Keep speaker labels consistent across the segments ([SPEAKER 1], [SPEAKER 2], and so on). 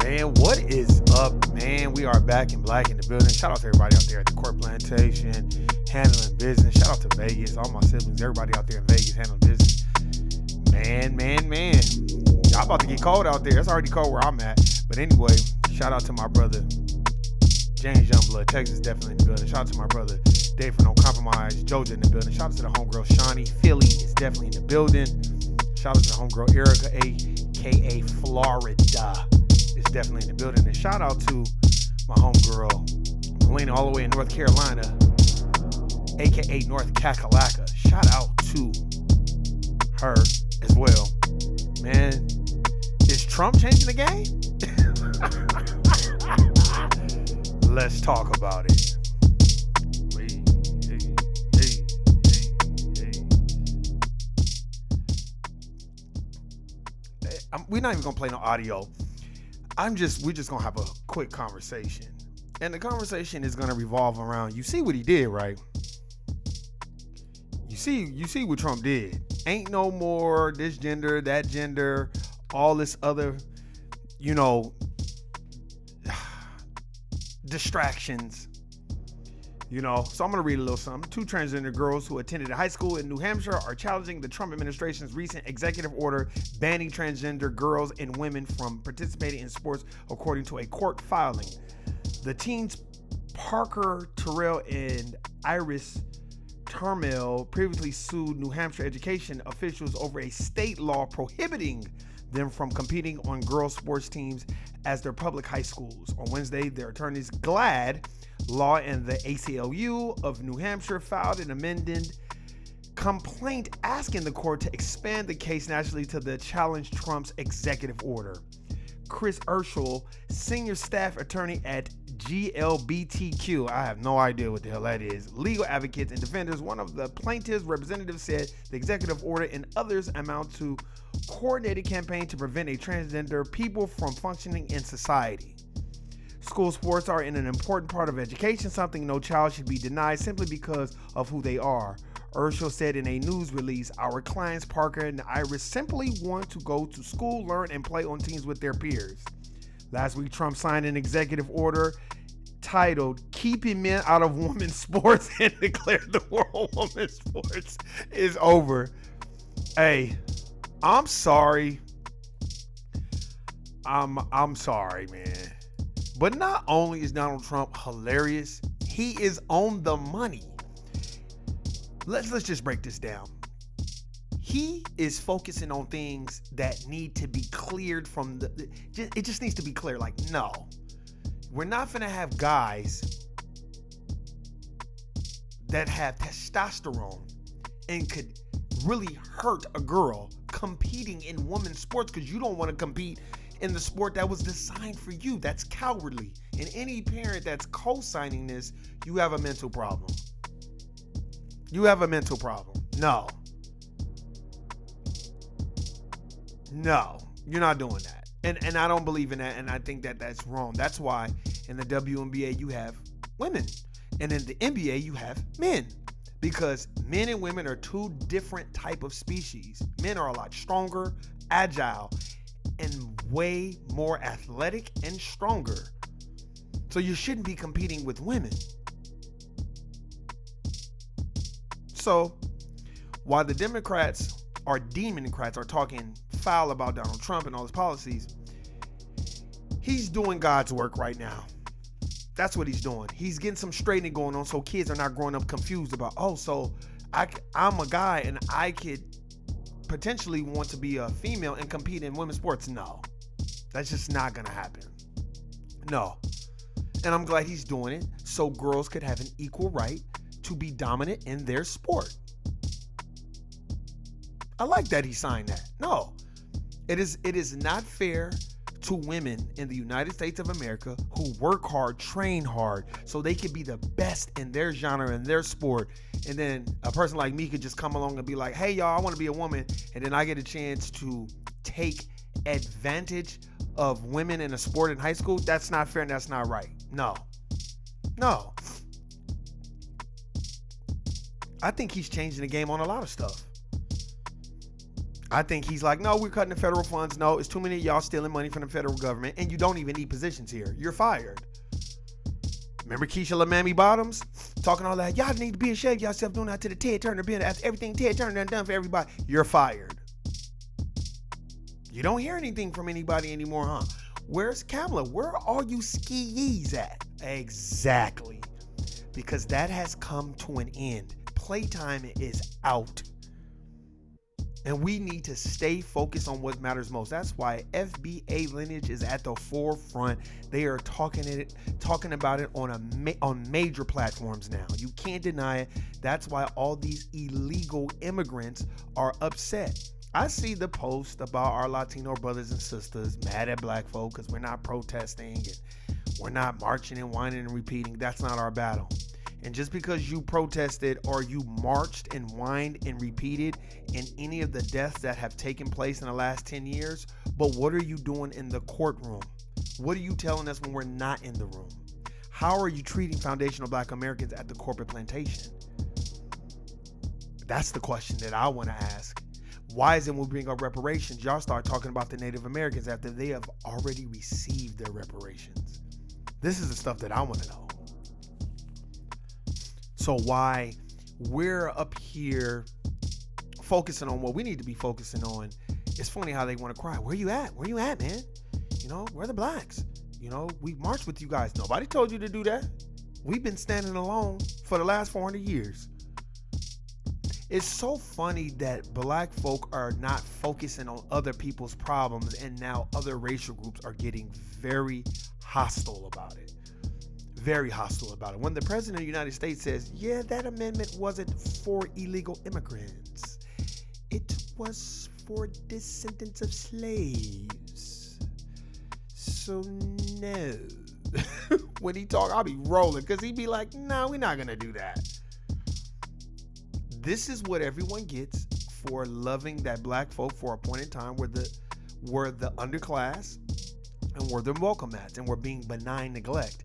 [SPEAKER 1] Man, what is up, man? We are back in black in the building. Shout out to everybody out there at the Court Plantation, handling business. Shout out to Vegas, all my siblings, everybody out there in Vegas handling business. Man. Y'all about to get cold out there. It's already cold where I'm at. But anyway, shout out to my brother, James Youngblood. Texas definitely in the building. Shout out to my brother, Dave for No Compromise. Georgia in the building. Shout out to the homegirl, Shawnee. Philly is definitely in the building. Shout out to the homegirl, Erica, a.k.a. Florida. Is definitely in the building. And shout out to my homegirl, Melina, all the way in North Carolina, aka North Kakalaka. Shout out to her as well. Man, is Trump changing the game? Let's talk about it. We're not even gonna play no audio. We're just gonna have a quick conversation. And the conversation is gonna revolve around, you see what he did, right? You see what Trump did. Ain't no more this gender, that gender, all this other, distractions. So I'm going to read a little something. 2 transgender girls who attended a high school in New Hampshire are challenging the Trump administration's recent executive order banning transgender girls and women from participating in sports, according to a court filing. The teens, Parker Terrell and Iris Turmel, previously sued New Hampshire education officials over a state law prohibiting them from competing on girls' sports teams as their public high schools. On Wednesday, their attorneys GLAAD Law and the ACLU of New Hampshire filed an amended complaint asking the court to expand the case nationally to challenge Trump's executive order. Chris Urschel, senior staff attorney at GLBTQ, I have no idea what the hell that is, legal advocates and defenders, one of the plaintiff's representatives, said the executive order and others amount to coordinated campaign to prevent a transgender people from functioning in society. School sports are an important part of education, something no child should be denied simply because of who they are. Urschel said in a news release, our clients Parker and Iris simply want to go to school, learn, and play on teams with their peers. Last week, Trump signed an executive order titled Keeping Men Out of Women's Sports and declared the world of women's sports is over. Hey, I'm sorry. I'm sorry, man. But not only is Donald Trump hilarious, he is on the money. Let's just break this down. He is focusing on things that need to be cleared from it just needs to be clear. Like, no, we're not gonna have guys that have testosterone and could really hurt a girl competing in women's sports because you don't want to compete in the sport that was designed for you. That's cowardly. And any parent that's co-signing this, you have a mental problem. You have a mental problem. No, you're not doing that. And I don't believe in that. And I think that that's wrong. That's why in the WNBA you have women. And in the NBA you have men. Because men and women are 2 different type of species. Men are a lot stronger, agile, and way more athletic and stronger. So you shouldn't be competing with women. So while the Democrats or Democrats are talking foul about Donald Trump and all his policies, he's doing God's work right now. That's what he's doing. He's getting some straightening going on so kids are not growing up confused about, so I'm a guy and I could potentially want to be a female and compete in women's sports. No, that's just not gonna happen. No, And I'm glad he's doing it so girls could have an equal right to be dominant in their sport. I like that he signed that. No, it is not fair to women in the United States of America who work hard, train hard, so they could be the best in their genre and their sport. And then a person like me could just come along and be like, hey, y'all, I want to be a woman. And then I get a chance to take advantage of women in a sport in high school. That's not fair and that's not right. No. I think he's changing the game on a lot of stuff. I think he's like, no, we're cutting the federal funds. No, it's too many of y'all stealing money from the federal government, and you don't even need positions here. You're fired. Remember Keisha LaMamie Bottoms talking all that? Y'all need to be ashamed of yourself doing that to the Ted Turner bill after everything Ted Turner done for everybody. You're fired. You don't hear anything from anybody anymore, huh? Where's Kamala? Where are all you ski-yees at? Exactly. Because that has come to an end. Playtime is out. And we need to stay focused on what matters most. That's why FBA lineage is at the forefront. They are talking about it on major platforms now. You can't deny it. That's why all these illegal immigrants are upset. I see the post about our Latino brothers and sisters mad at black folk because we're not protesting and we're not marching and whining and repeating. That's not our battle. And just because you protested or you marched and whined and repeated in any of the deaths that have taken place in the last 10 years, but what are you doing in the courtroom? What are you telling us when we're not in the room? How are you treating foundational black Americans at the corporate plantation? That's the question that I want to ask. Why is it when we bring up reparations, y'all start talking about the Native Americans after they have already received their reparations? This is the stuff that I want to know. So why we're up here focusing on what we need to be focusing on. It's funny how they want to cry. Where you at? Where you at, man? You know, where are the blacks? You know, we marched with you guys. Nobody told you to do that. We've been standing alone for the last 400 years. It's so funny that black folk are not focusing on other people's problems, and now other racial groups are getting very hostile about it. Very hostile about it. When the president of the United States says, yeah, that amendment wasn't for illegal immigrants. It was for descendants of slaves. So no. When he talk, I'll be rolling because he'd be like, no, we're not going to do that. This is what everyone gets for loving that black folk for a point in time where the underclass and were the welcome mats and were being benign neglect.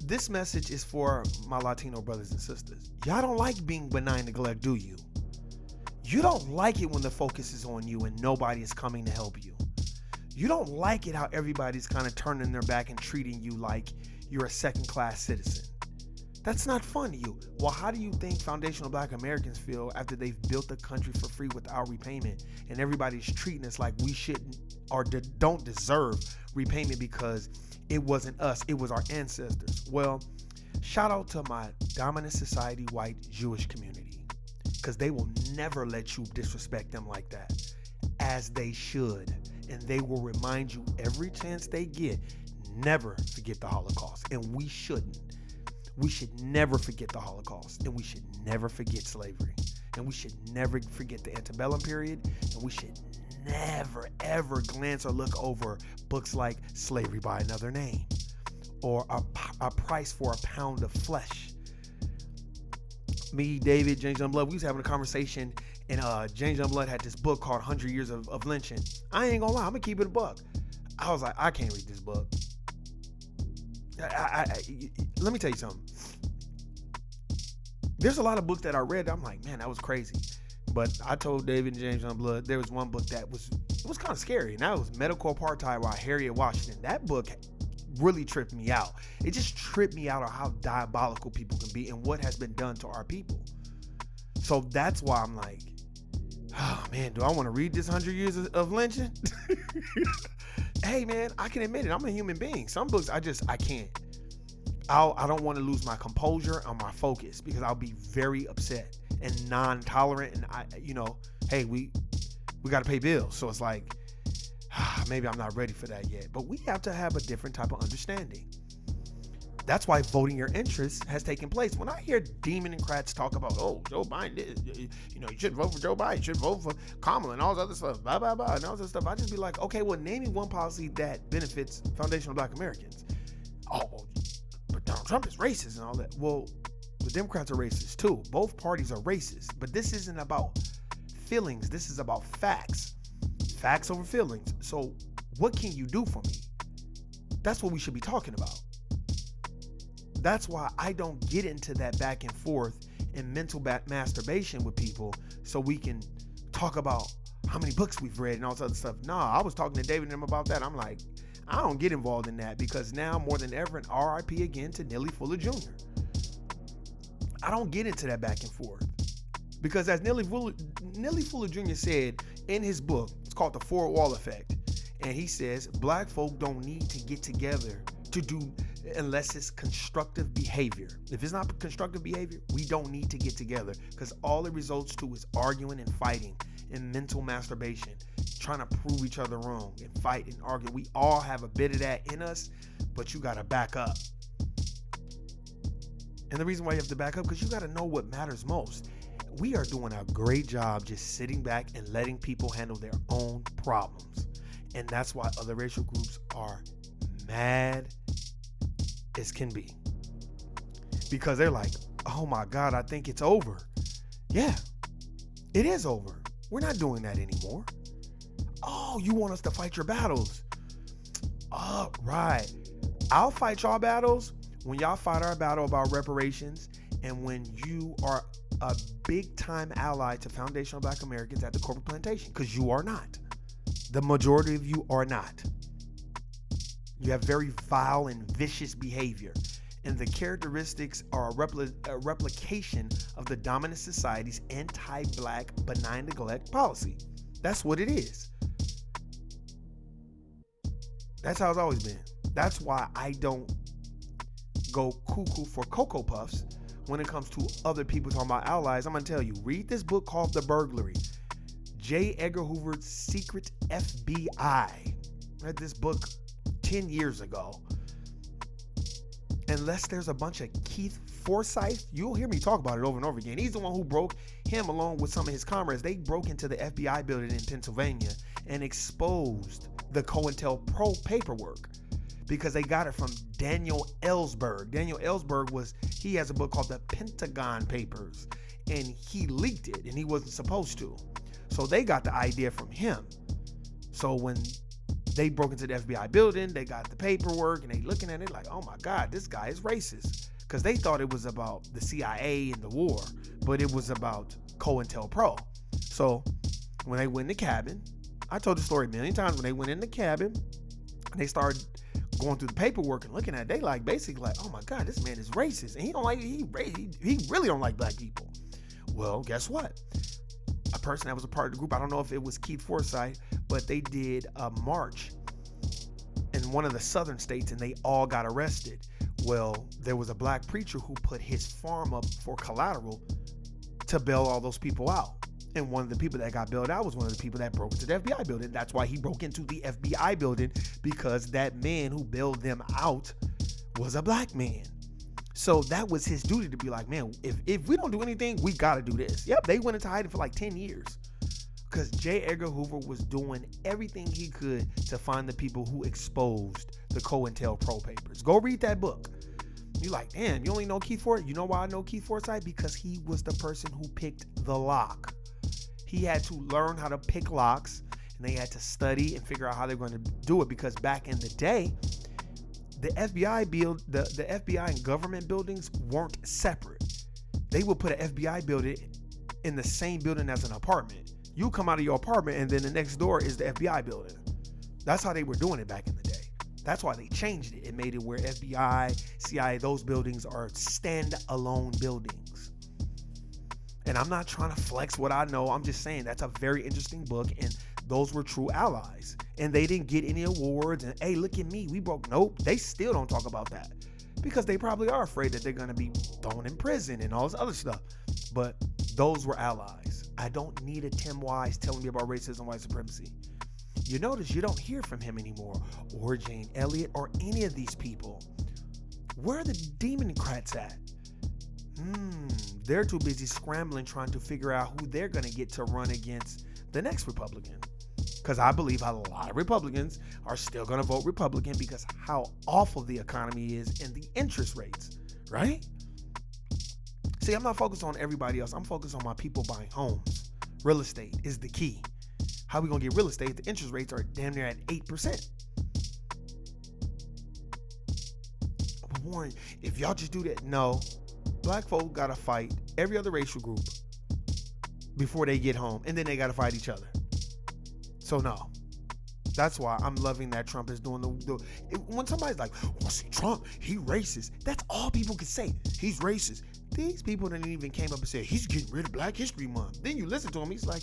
[SPEAKER 1] This message is for my Latino brothers and sisters. Y'all don't like being benign neglect, do you? You don't like it when the focus is on you and nobody is coming to help you. You don't like it how everybody's kind of turning their back and treating you like you're a second-class citizen. That's not fun to you. Well, how do you think foundational black Americans feel after they've built the country for free without repayment and everybody's treating us like we shouldn't or don't deserve repayment because it wasn't us, it was our ancestors? Well, shout out to my dominant society white Jewish community, because they will never let you disrespect them like that, as they should. And they will remind you every chance they get, never forget the Holocaust. And we shouldn't. We should never forget the Holocaust, and we should never forget slavery, and we should never forget the antebellum period, and we should never ever glance or look over books like Slavery by Another Name or a Price for a Pound of Flesh. Me, David, James Youngblood, we was having a conversation, and James Youngblood had this book called 100 Years of Lynching. I ain't gonna lie, I'm gonna keep it a buck. I was like, I can't read this book. Let me tell you something. There's a lot of books that I read, I'm like, man, that was crazy. But I told David and James Youngblood there was one book that was kind of scary, and that was Medical Apartheid by Harriet Washington. That book really tripped me out. It just tripped me out on how diabolical people can be and what has been done to our people. So that's why I'm like, oh man, do I want to read this 100 Years of Lynching? Hey man, I can admit it, I'm a human being. Some books I can't. I don't want to lose my composure or my focus because I'll be very upset and non-tolerant, and hey, we got to pay bills. So it's like, maybe I'm not ready for that yet. But we have to have a different type of understanding. That's why voting your interests has taken place. When I hear Democrats talk about, oh, Joe Biden, you should vote for Joe Biden, you should vote for Kamala and all this other stuff, blah, blah, blah, and all this stuff, I just be like, okay, well, name me one policy that benefits foundational Black Americans. Oh, but Donald Trump is racist and all that. Well, the Democrats are racist too. Both parties are racist. But this isn't about feelings. This is about facts. Facts over feelings. So what can you do for me? That's what we should be talking about. That's why I don't get into that back and forth and mental masturbation with people so we can talk about how many books we've read and all this other stuff. Nah, I was talking to David and them about that. I'm like, I don't get involved in that because now more than ever, an RIP again to Neely Fuller Jr. I don't get into that back and forth because as Neely Fuller Jr. said in his book, it's called The Four Wall Effect. And he says, Black folk don't need to get together to do unless it's constructive behavior. If it's not constructive behavior, we don't need to get together because all it results to is arguing and fighting and mental masturbation, trying to prove each other wrong and fight and argue. We all have a bit of that in us, but you got to back up. And the reason why you have to back up because you got to know what matters most. We are doing a great job just sitting back and letting people handle their own problems. And that's why other racial groups are mad as can be. Because they're like, oh my God, I think it's over. Yeah, it is over. We're not doing that anymore. Oh, you want us to fight your battles? Oh, right. I'll fight y'all battles when y'all fight our battle about reparations and when you are a big time ally to foundational Black Americans at the corporate plantation, because you are not. The majority of you are not. You have very vile and vicious behavior, and the characteristics are a replication of the dominant society's anti-Black benign neglect policy. That's what it is. That's how it's always been. That's why I don't go cuckoo for Cocoa Puffs when it comes to other people talking about allies. I'm going to tell you, read this book called The Burglary. J. Edgar Hoover's Secret FBI. I read this book 10 years ago. Unless there's a bunch of Keith Forsyth, you'll hear me talk about it over and over again. He's the one who broke, him along with some of his comrades, they broke into the FBI building in Pennsylvania and exposed the COINTELPRO paperwork because they got it from Daniel Ellsberg. Daniel Ellsberg he has a book called The Pentagon Papers, and he leaked it, and he wasn't supposed to. So they got the idea from him. So when they broke into the FBI building, they got the paperwork, and they looking at it like, oh my God, this guy is racist. Because they thought it was about the CIA and the war, but it was about COINTELPRO. So when they went in the cabin, I told the story a million times, when they went in the cabin, and they started going through the paperwork and looking at it, they like basically like, oh my God, this man is racist. And he really don't like Black people. Well, guess what? A person that was a part of the group, I don't know if it was Keith Forsyth, but they did a march in one of the southern states and they all got arrested. Well, there was a Black preacher who put his farm up for collateral to bail all those people out. And one of the people that got bailed out was one of the people that broke into the FBI building. That's why he broke into the FBI building, because that man who bailed them out was a Black man. So that was his duty to be like, man, if we don't do anything, we got to do this. Yep, they went into hiding for like 10 years because J. Edgar Hoover was doing everything he could to find the people who exposed the COINTELPRO papers. Go read that book. You're like, damn, you only know Keith Forsyth? You know why I know Keith Forsyth? Because he was the person who picked the lock. He had to learn how to pick locks, and they had to study and figure out how they were going to do it, because back in the day, the FBI and government buildings weren't separate. They would put an FBI building in the same building as an apartment. You come out of your apartment and then the next door is the FBI building. That's how they were doing it back in the day. That's why they changed it. It made it where FBI, CIA, those buildings are stand-alone buildings. And I'm not trying to flex what I know. I'm just saying that's a very interesting book, and those were true allies. And they didn't get any awards. And hey, look at me, we broke. Nope, they still don't talk about that because they probably are afraid that they're going to be thrown in prison and all this other stuff. But those were allies. I don't need a Tim Wise telling me about racism, white supremacy. You notice you don't hear from him anymore, or Jane Elliott, or any of these people. Where are the Democrats at? They're too busy scrambling trying to figure out who they're going to get to run against the next Republican. Because I believe a lot of Republicans are still going to vote Republican because how awful the economy is and the interest rates, right? See, I'm not focused on everybody else. I'm focused on my people buying homes. Real estate is the key. How are we going to get real estate? The interest rates are damn near at 8%. Warren, if y'all just do that, no. Black folk got to fight every other racial group before they get home, and then they got to fight each other. So no, that's why I'm loving that Trump is doing when somebody's like, well, see, Trump, he racist. That's all people can say. He's racist. These people didn't even came up and said, he's getting rid of Black History Month. Then you listen to him, he's like,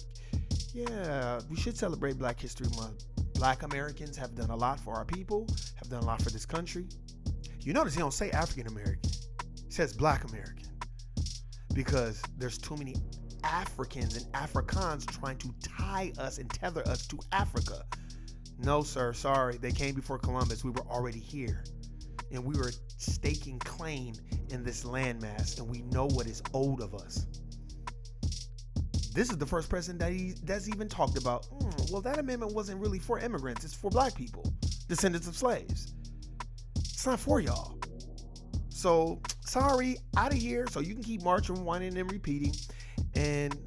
[SPEAKER 1] yeah, we should celebrate Black History Month. Black Americans have done a lot for our people, have done a lot for this country. You notice he don't say African American. He says Black American. Because there's too many Africans and Afrikaans trying to tie us and tether us to Africa. No, sir, sorry. They came before Columbus. We were already here. And we were staking claim in this landmass. And we know what is owed of us. This is the first president that's even talked about, well, that amendment wasn't really for immigrants. It's for Black people, descendants of slaves. It's not for y'all. So, sorry, out of here. So you can keep marching, whining, and repeating. And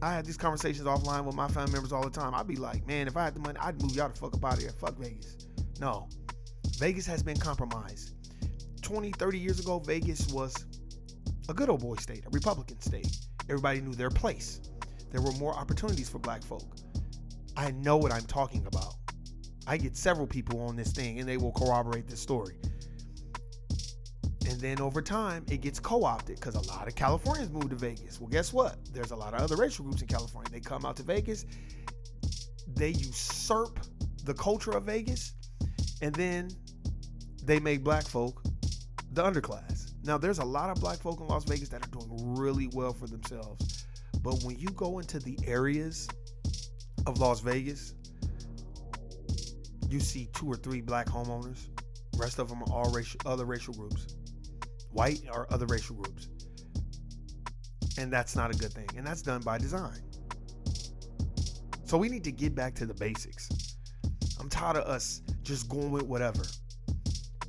[SPEAKER 1] I have these conversations offline with my family members all the time. I'd be like, man, if I had the money, I'd move y'all the fuck up out of here. Fuck Vegas. No. Vegas has been compromised. 20, 30 years ago, Vegas was a good old boy state, a Republican state. Everybody knew their place. There were more opportunities for Black folk. I know what I'm talking about. I get several people on this thing, and they will corroborate this story. And then over time, it gets co-opted because a lot of Californians move to Vegas. Well, guess what? There's a lot of other racial groups in California. They come out to Vegas. They usurp the culture of Vegas. And then they make Black folk the underclass. Now, there's a lot of Black folk in Las Vegas that are doing really well for themselves. But when you go into the areas of Las Vegas, you see 2 or 3 Black homeowners. Rest of them are all other racial groups. White or other racial groups. And that's not a good thing. And that's done by design. So we need to get back to the basics. I'm tired of us just going with whatever.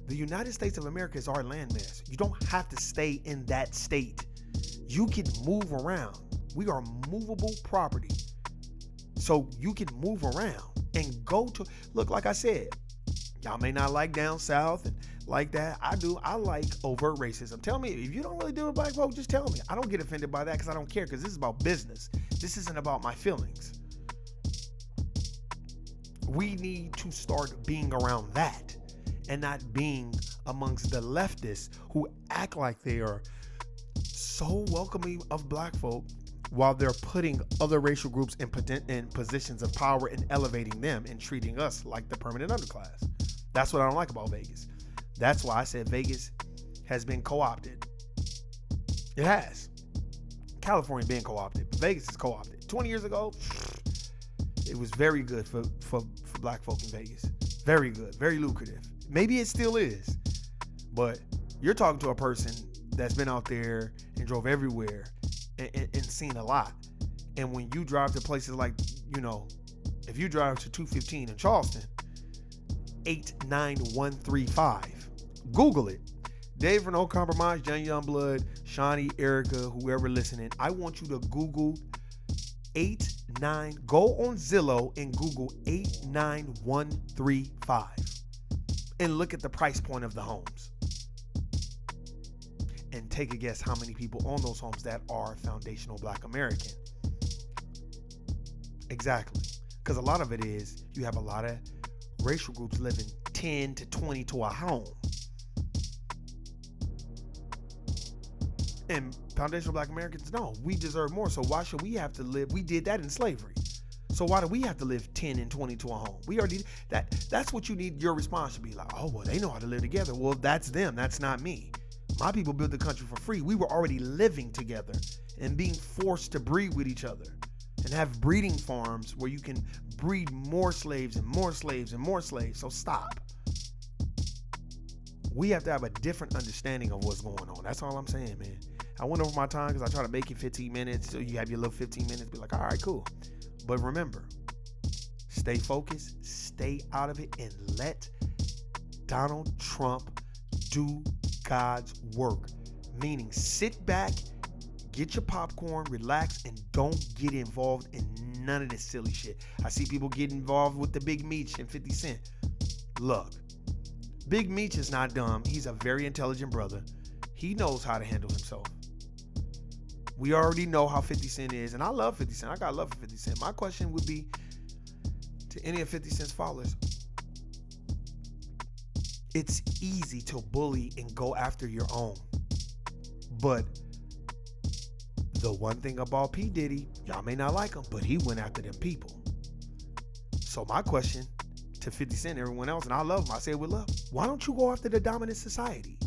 [SPEAKER 1] The United States of America is our landmass. You don't have to stay in that state. You can move around. We are movable property. So you can move around and go to, look, like I said, y'all may not like down south and like that. I do. I like overt racism. Tell me, if you don't really deal with Black folk, just tell me. I don't get offended by that because I don't care, because this is about business. This isn't about my feelings. We need to start being around that and not being amongst the leftists who act like they are so welcoming of Black folk while they're putting other racial groups in positions of power and elevating them and treating us like the permanent underclass. That's what I don't like about Vegas. That's why I said Vegas has been co-opted. It has. California been co-opted, but Vegas is co-opted. 20 years ago, it was very good for Black folk in Vegas. Very good, very lucrative. Maybe it still is, but you're talking to a person that's been out there and drove everywhere and seen a lot. And when you drive to places like, if you drive to 215 in Charleston, 89135, Google it. Dave for No Compromise, Jen Youngblood, Shawnee, Erica, whoever listening, I want you to Google go on Zillow and Google 89135 and look at the price point of the homes. And take a guess how many people own those homes that are foundational Black American. Exactly. Because a lot of it is, you have a lot of racial groups living 10 to 20 to a home. And foundational Black Americans, no, we deserve more. So why should we have to live? We did that in slavery. So why do we have to live 10 and 20 to a home? We already, that's what you need. Your response should be like, oh, well, they know how to live together. Well, that's them. That's not me. My people built the country for free. We were already living together and being forced to breed with each other. and have breeding farms where you can breed more slaves and more slaves and more slaves. So stop. We have to have a different understanding of what's going on. That's all I'm saying, man. I went over my time because I try to make it 15 minutes. So you have your little 15 minutes. Be like, all right, cool. But remember, stay focused, stay out of it, and let Donald Trump do God's work. Meaning, sit back, get your popcorn, relax, and don't get involved in none of this silly shit. I see people get involved with the Big Meech and 50 Cent. Look, Big Meech is not dumb. He's a very intelligent brother. He knows how to handle himself. We already know how 50 Cent is, and I love 50 Cent. I got love for 50 Cent. My question would be to any of 50 Cent's followers. It's easy to bully and go after your own. But the one thing about P. Diddy, y'all may not like him, but he went after them people. So my question to 50 Cent and everyone else, and I love him, I say it with love, why don't you go after the dominant society?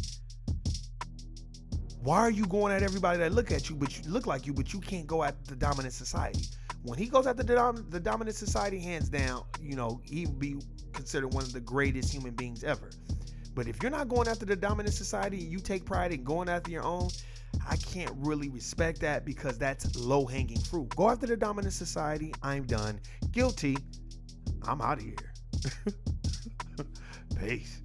[SPEAKER 1] Why are you going at everybody that look at you, but you look like you, but you can't go at the dominant society? When he goes after the dominant society, hands down, you know, he will be considered one of the greatest human beings ever. But if you're not going after the dominant society and you take pride in going after your own, I can't really respect that because that's low-hanging fruit. Go after the dominant society. I'm done. Guilty. I'm out of here. Peace.